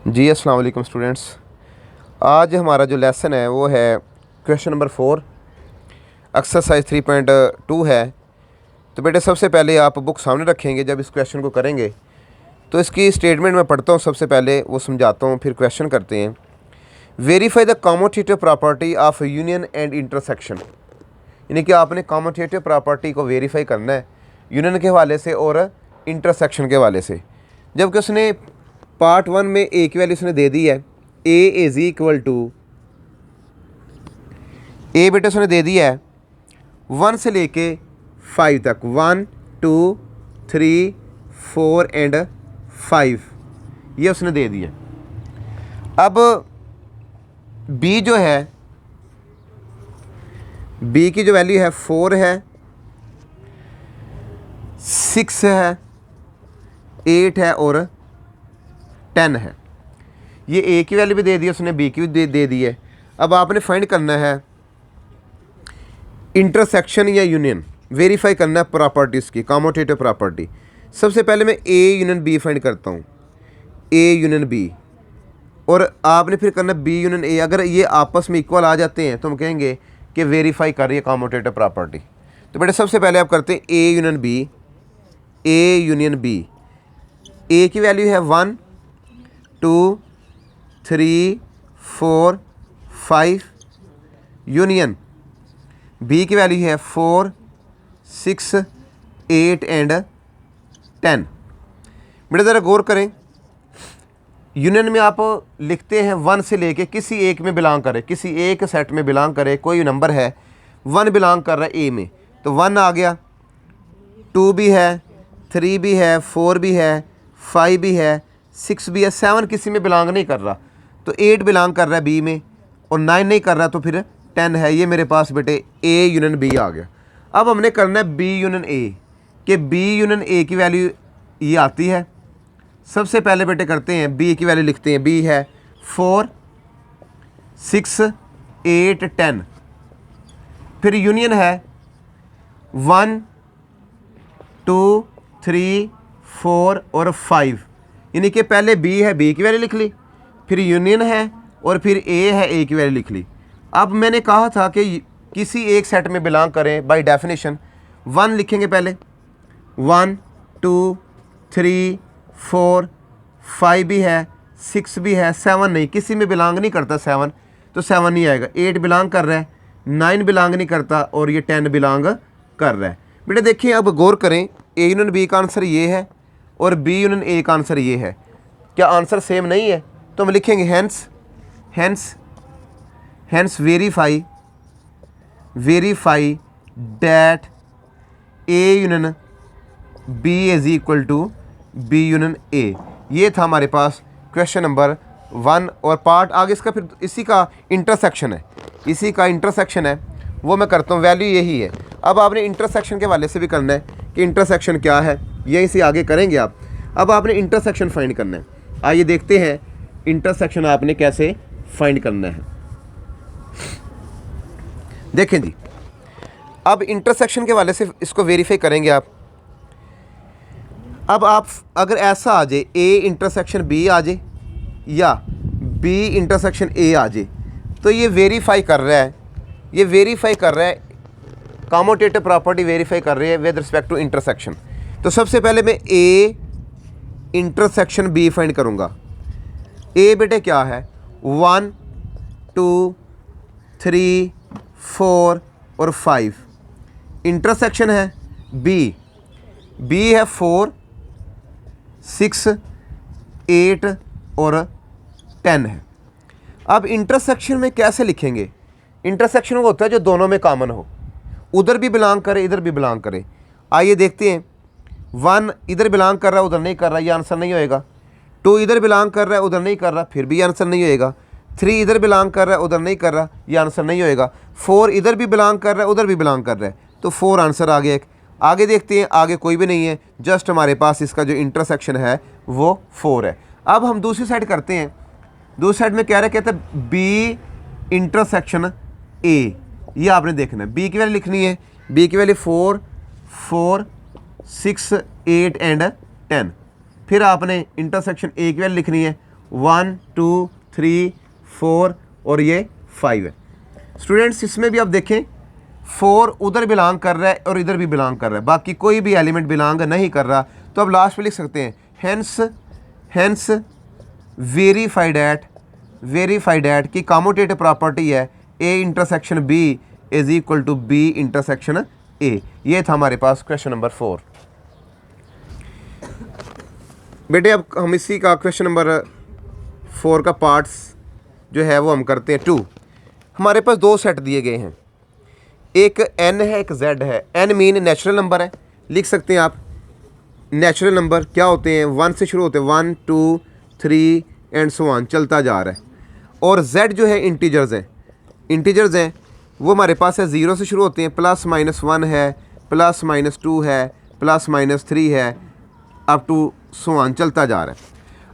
जी अस्सलाम वालेकुम स्टूडेंट्स। आज हमारा जो लेसन है वो है क्वेश्चन नंबर 4 एक्सरसाइज 3.2 है। तो बेटे सबसे पहले आप बुक सामने रखेंगे। जब इस क्वेश्चन को करेंगे तो इसकी स्टेटमेंट मैं पढ़ता हूँ, सबसे पहले वो समझाता हूँ, फिर क्वेश्चन करते हैं। Verify the commutative property of union and intersection, यानी कि आपने कॉम्यूटेटिव प्रॉपर्टी को वेरीफाई करना है यूनियन के हवाले से और इंटरसेक्शन के हवाले से। जबकि उसने पार्ट 1 में ए की वैल्यू उसने दे दी है, ए इज़ इक्वल टू ए बेटे उसने दे दिया है 1 से लेके 5 तक, 1 2 3 4 एंड 5 ये उसने दे दिया। अब बी जो है, बी की जो वैल्यू है 4 है, 6 है, 8 है और 10 है। ये ए की वैल्यू भी दे दी उसने, बी की भी दे दी है। अब आपने फाइंड करना है इंटरसेक्शन या यूनियन, वेरीफाई करना है प्रॉपर्टीज़ की, कॉम्यूटेटिव प्रॉपर्टी। सबसे पहले मैं ए यूनियन बी फाइंड करता हूँ, ए यूनियन बी, और आपने फिर करना बी यूनियन ए। अगर ये आपस में इक्वल आ जाते हैं तो हम कहेंगे कि वेरीफाई कर रही है कॉम्यूटेटिव प्रॉपर्टी। तो बेटे सबसे पहले आप करते हैं A union B, A union B. A की वैल्यू है 1 2 3 4 5, यूनियन बी की वैल्यू है 4 6 8 एंड 10। बेटा ज़रा गौर करें, यूनियन में आप लिखते हैं 1 से लेके किसी एक में बिलोंग करे, किसी एक सेट में बिलोंग करे, कोई नंबर है 1 बिलोंग कर रहा है ए में, तो 1 आ गया, 2 भी है, 3 भी है, 4 भी है, 5 भी है, 6 भी है, 7 किसी में बिलोंग नहीं कर रहा, तो 8 बिलोंग कर रहा है बी में, और 9 नहीं कर रहा तो फिर 10 है। ये मेरे पास बेटे ए यूनियन बी आ गया। अब हमने करना है बी यूनियन ए, कि बी यूनियन ए की वैल्यू ये आती है। सबसे पहले बेटे करते हैं बी की वैल्यू लिखते हैं, बी है 4 6 8 10, फिर यूनियन है 1 2 3 4 और 5, यानी कि पहले बी है, बी की वैल्यू लिख ली, फिर यूनियन है और फिर ए है, ए की वैल्यू लिख ली। अब मैंने कहा था कि किसी एक सेट में बिलोंग करें, बाय डेफिनेशन 1 लिखेंगे पहले, 1 2 3 4 5 भी है, 6 भी है, 7 नहीं, किसी में बिलोंग नहीं करता 7, तो 7 नहीं आएगा। 8 बिलोंग कर रहा है, 9 बिलोंग नहीं करता और ये 10 बिलोंग कर रहा है। बेटे देखिए, अब गौर करें, ए यूनियन बी का आंसर ये है और बी यूनियन ए का आंसर ये है। क्या आंसर सेम नहीं है? तो हम लिखेंगे hence verify that A union B is equal to B union A. ये था हमारे पास क्वेश्चन नंबर 1, और पार्ट आगे इसका फिर इसी का इंटरसेक्शन है, इसी का इंटरसेक्शन है, वो मैं करता हूँ, वैल्यू यही है। अब आपने इंटरसेक्शन के हवाले से भी करना है कि इंटरसेक्शन क्या है, यहीं से आगे करेंगे आप। अब आपने इंटरसेक्शन फाइंड करना है। आइए देखते हैं इंटरसेक्शन आपने कैसे फाइंड करना है। देखें जी, अब इंटरसेक्शन के हवाले से इसको वेरीफाई करेंगे आप। अब आप अगर ऐसा आ जाए ए इंटरसेक्शन बी आ जाए या बी इंटरसेक्शन ए आ जाए, तो ये वेरीफाई कर रहा है, ये वेरीफाई कर रहा है, कॉम्यूटेटिव प्रॉपर्टी वेरीफाई कर रही है विद रिस्पेक्ट टू इंटरसेक्शन। तो सबसे पहले मैं ए इंटरसेक्शन बी फाइंड करूँगा। ए बेटे क्या है, 1 2 3 4 और 5, इंटरसेक्शन है बी, बी है 4 6 8 और 10 है। अब इंटरसेक्शन में कैसे लिखेंगे? इंटरसेक्शन वो होता है जो दोनों में कॉमन हो, उधर भी बिलोंग करे, इधर भी बिलोंग करे। आइए देखते हैं, 1 इधर बिलोंग कर रहा है, उधर नहीं कर रहा, ये आंसर नहीं होएगा। 2 इधर बिलोंग कर रहा है, उधर नहीं कर रहा, फिर भी आंसर नहीं होएगा। 3 इधर बिलोंग कर रहा है, उधर नहीं कर रहा, ये आंसर नहीं होएगा। 4 इधर भी बिलोंग कर रहा है, उधर भी बिलोंग कर रहा है, तो 4 आंसर आ गया एक। आगे देखते हैं, आगे कोई भी नहीं है, जस्ट हमारे पास इसका जो इंटरसेक्शन है वो 4 है। अब हम दूसरी साइड करते हैं, दूसरी साइड में क्या रहे, कहते हैं बी इंटरसेक्शन ए। ये आपने देखना है, बी की वैल्यू लिखनी है, बी की वैल्यू 4 4 6 8 एंड 10, फिर आपने इंटरसेक्शन ए की वैल्यू लिखनी है 1 2 3 4 और ये 5 है। स्टूडेंट्स इसमें भी आप देखें 4 उधर बिलोंग कर रहा है और इधर भी बिलोंग कर रहा है, बाकी कोई भी एलिमेंट बिलोंग नहीं कर रहा। तो अब लास्ट पे लिख सकते हैं हेंस वेरीफाइड एट की कम्यूटेटिव प्रॉपर्टी है A intersection B is equal to B intersection A। ये था हमारे पास क्वेश्चन नंबर 4। बेटे अब हम इसी का क्वेश्चन नंबर 4 का पार्ट्स जो है वो हम करते हैं 2। हमारे पास 2 सेट दिए गए हैं, एक n है एक z है। n मीन नेचुरल नंबर है, लिख सकते हैं आप। नेचुरल नंबर क्या होते हैं, 1 से शुरू होते हैं, 1 2 3 एंड सो ऑन, चलता जा रहा है। और z जो है इंटीजर्स हैं वो हमारे पास है 0 से शुरू होते हैं, +-1 है, +-2 है, +-3 है, अप टू सो ऑन, चलता जा रहा है।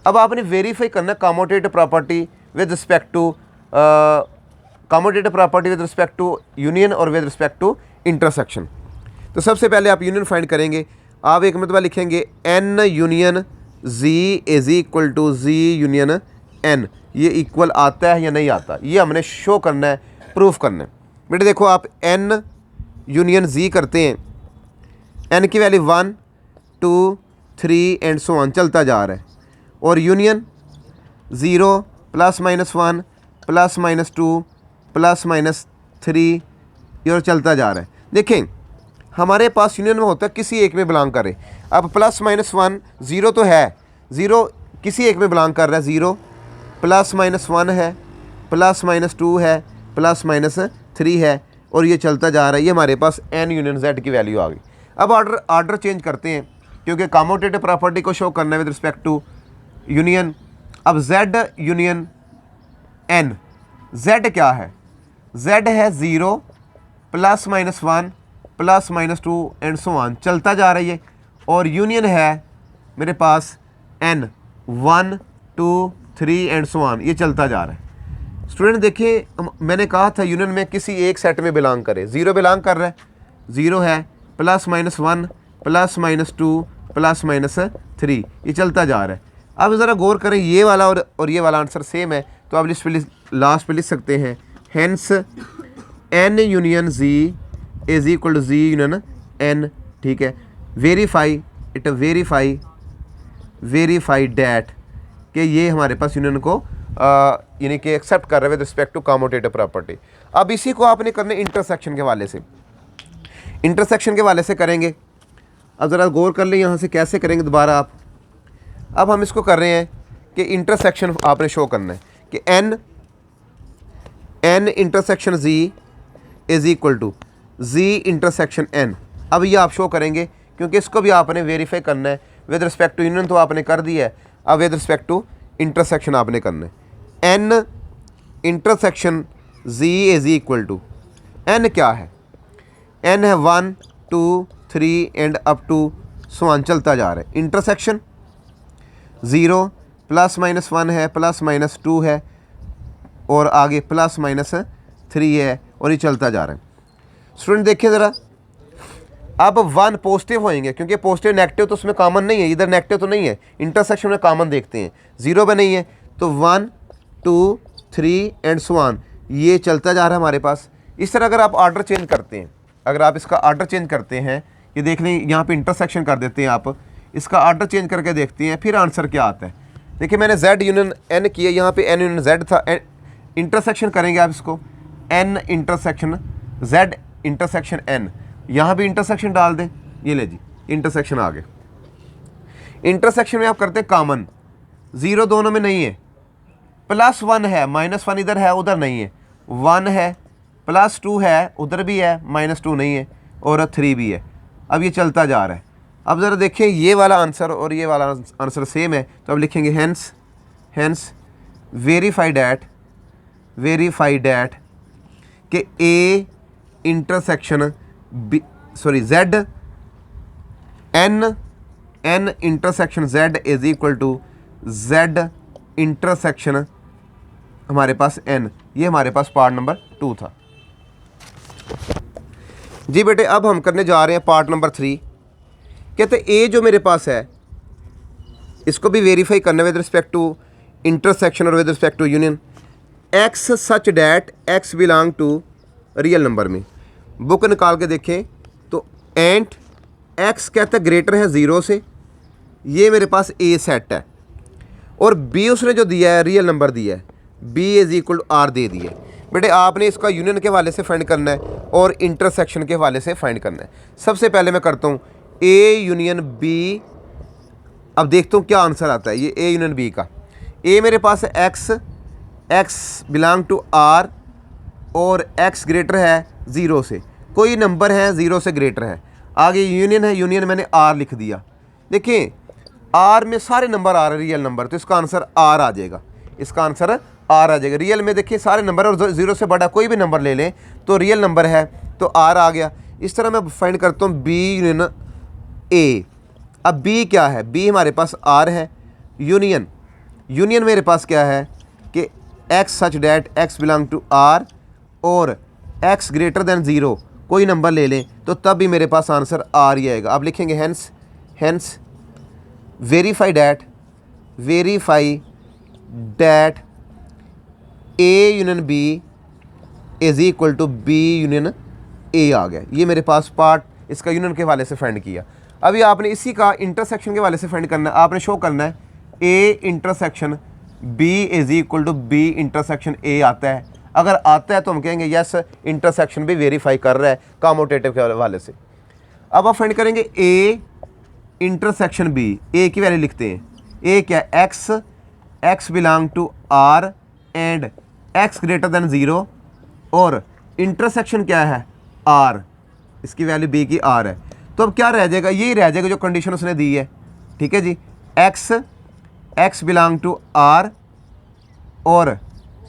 अब आपने वेरीफाई करना commutative property with respect to union और विद रिस्पेक्ट टू इंटरसेक्शन। तो सबसे पहले आप यूनियन फाइंड करेंगे। आप एक मतलब लिखेंगे n union z is equal to z union n। ये इक्वल आता है या नहीं आता, ये हमने शो करना है, प्रूफ करना है। बेटे देखो आप n यूनियन z करते हैं, n की वैल्यू 1 2 3 एंड सो ऑन, चलता जा रहा है। और यूनियन 0 +-1 +-2 +-3 ये चलता जा रहा है। देखें हमारे पास यूनियन में होता है किसी एक में बिलोंग करे। अब +-1 0 तो है, 0 किसी एक में बिलोंग कर रहा है, 0 +-1 है, +-2 है, +-3 है और ये चलता जा रहा है। ये हमारे पास n यूनियन z की वैल्यू आ गई। अब ऑर्डर चेंज करते हैं क्योंकि कम्यूटेटिव प्रॉपर्टी को शो करना है विद रिस्पेक्ट टू यूनियन। अब z यूनियन n, z क्या है, z है 0 +-1 +-2 एंड सो ऑन, चलता जा रही है। और यूनियन है मेरे पास n 1 2 3 एंड सो ऑन, ये चलता जा रहा है। स्टूडेंट देखिए मैंने कहा था यूनियन में किसी एक सेट में बिलोंग करे, 0 बिलोंग कर रहा है, 0 है, +-1 +-2 +-3, ये चलता जा रहा है। अब ज़रा गौर करें ये वाला और ये वाला आंसर सेम है, तो आप लास्ट पे लिख सकते हैं hence n union z is equal to z union n। ठीक है, वेरीफाई डैट कि ये हमारे पास यूनियन को यानी कि एक्सेप्ट कर रहे हैं with respect to commutative property. अब इसी को आपने करने इंटरसेक्शन के वाले से करेंगे। अब ज़रा गौर कर लें यहाँ से कैसे करेंगे दोबारा आप। अब हम इसको कर रहे हैं कि इंटरसेक्शन आपने शो करना है कि n intersection z is equal to z intersection n। अब ये आप शो करेंगे क्योंकि इसको भी आपने वेरीफाई करना है विद रिस्पेक्ट टू यूनियन, तो आपने कर दिया है। अब विद रिस्पेक्ट टू इंटरसेक्शन आपने करना है। n intersection z is equal to, n क्या है, n है 1 2 3 and up to so on, चलता जा रहा है। इंटरसेक्शन 0 +-1 है, +-2 है और आगे +-3 है और ये चलता जा रहा है। स्टूडेंट देखिए ज़रा, अब 1 पॉजिटिव होएंगे क्योंकि पॉजिटिव नेगेटिव तो उसमें कॉमन नहीं है, इधर नेगेटिव तो नहीं है, इंटरसेक्शन में कॉमन देखते हैं, 0 पे नहीं है, तो 1 2 3 एंड सो ऑन, ये चलता जा रहा है हमारे पास। इस तरह अगर आप ऑर्डर चेंज करते हैं, अगर आप इसका ऑर्डर चेंज करते हैं, ये देख लें यहाँ पे इंटरसेक्शन कर देते हैं, आप इसका ऑर्डर चेंज करके देखते हैं फिर आंसर क्या आता है। देखिए मैंने z यूनियन n किया, यहाँ पे n यूनियन z था, इंटरसेक्शन करेंगे आप इसको, n intersection z intersection n, यहाँ भी इंटरसेक्शन डाल दें, ये ले जी इंटरसेक्शन आ गए। इंटरसेक्शन में आप करते हैं कॉमन, 0 दोनों में नहीं है, +1 है, -1 इधर है उधर नहीं है, 1 है, +2 है उधर भी है, -2 नहीं है और 3 भी है। अब ये चलता जा रहा है। अब ज़रा देखें ये वाला आंसर और ये वाला आंसर सेम है, तो अब लिखेंगे हेंस वेरीफाई डैट कि A intersection z n intersection z is equal to z intersection हमारे पास n। ये हमारे पास पार्ट नंबर 2 था। जी बेटे अब हम करने जा रहे हैं पार्ट नंबर 3। कहते A जो मेरे पास है इसको भी वेरीफाई करना विद रिस्पेक्ट टू इंटरसेक्शन और with respect to union, x such that x belong to real number में बुक निकाल के देखें तो एंड एक्स कहता है ग्रेटर है ज़ीरो से, ये मेरे पास ए सेट है और बी उसने जो दिया है रियल नंबर दिया है, B is equal to R दे दिए। बेटे आपने इसका यूनियन के हवाले से फाइंड करना है और इंटरसेक्शन के हवाले से फाइंड करना है। सबसे पहले मैं करता हूँ ए यूनियन बी। अब देखता हूँ क्या आंसर आता है ये ए यूनियन बी का। ए मेरे पास है x, x belong to R और एक्स ग्रेटर है ज़ीरो से, कोई नंबर है ज़ीरो से ग्रेटर है। आगे यूनियन है, यूनियन मैंने आर लिख दिया। देखिए आर में सारे नंबर आ रहे हैं रियल नंबर, तो इसका आंसर आर आ जाएगा, इसका आंसर आर आ जाएगा। रियल में देखिए सारे नंबर और ज़ीरो से बड़ा कोई भी नंबर ले लें तो रियल नंबर है तो आर आ गया। इस तरह मैं फाइंड करता हूँ बी यूनियन ए। अब बी क्या है, बी हमारे पास आर है, यूनियन यूनियन मेरे पास क्या है कि x such that x belong to R और एक्स ग्रेटर दैन ज़ीरो कोई नंबर ले लें तो तब भी मेरे पास आंसर आर ही आएगा। आप लिखेंगे hence verify that A union B is equal to B union A आ गया। ये मेरे पास पार्ट इसका यूनियन के हवाले से फाइंड किया। अभी आपने इसी का इंटरसेक्शन के हवाले से फाइंड करना है। आपने शो करना है A intersection B is equal to B intersection A आता है। अगर आता है तो हम कहेंगे यस इंटरसेक्शन भी वेरीफाई कर रहा है कॉमोटेटिव के हवाले से। अब आप फाइंड करेंगे ए इंटरसेक्शन बी, ए की वैल्यू लिखते हैं। ए क्या है, x belong to R and x greater than zero और इंटरसेक्शन क्या है आर, इसकी वैल्यू बी की आर है। तो अब क्या रह जाएगा, यही रह जाएगा जो कंडीशन उसने दी है। ठीक है जी, एक्स बिलोंग टू आर और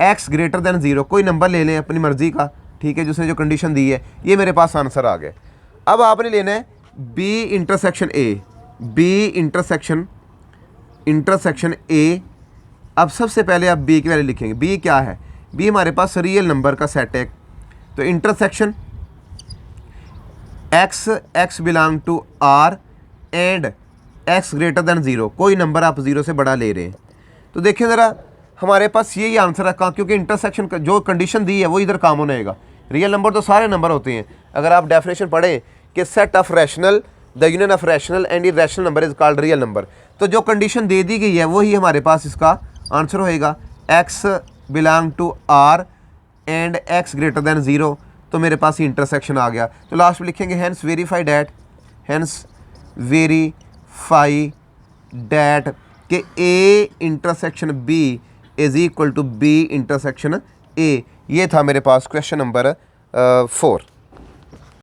एक्स ग्रेटर दैन ज़ीरो कोई नंबर ले लें अपनी मर्ज़ी का। ठीक है, जिसने जो कंडीशन दी है ये मेरे पास आंसर आ गया। अब आपने लेना है B intersection A, B intersection A. अब सबसे पहले आप बी की वैल्यू लिखेंगे। बी क्या है, बी हमारे पास रियल नंबर का सेट है, तो intersection x belong to R and x greater than zero कोई नंबर आप ज़ीरो से बड़ा ले रहे हैं। तो देखिए ज़रा हमारे पास यही आंसर रखा, क्योंकि इंटरसेक्शन का जो कंडीशन दी है वो इधर काम होने आएगा। रियल नंबर तो सारे नंबर होते हैं। अगर आप डेफिनेशन पढ़ें कि set of rational the union of rational and irrational number is called real number, तो जो कंडीशन दे दी गई है वही हमारे पास इसका आंसर होएगा। X belong to R and x greater than zero, तो मेरे पास ही इंटरसेक्शन आ गया। तो लास्ट में लिखेंगे हेंस वेरीफाई डैट कि A intersection B is equal to B intersection A. ये था मेरे पास क्वेश्चन नंबर 4।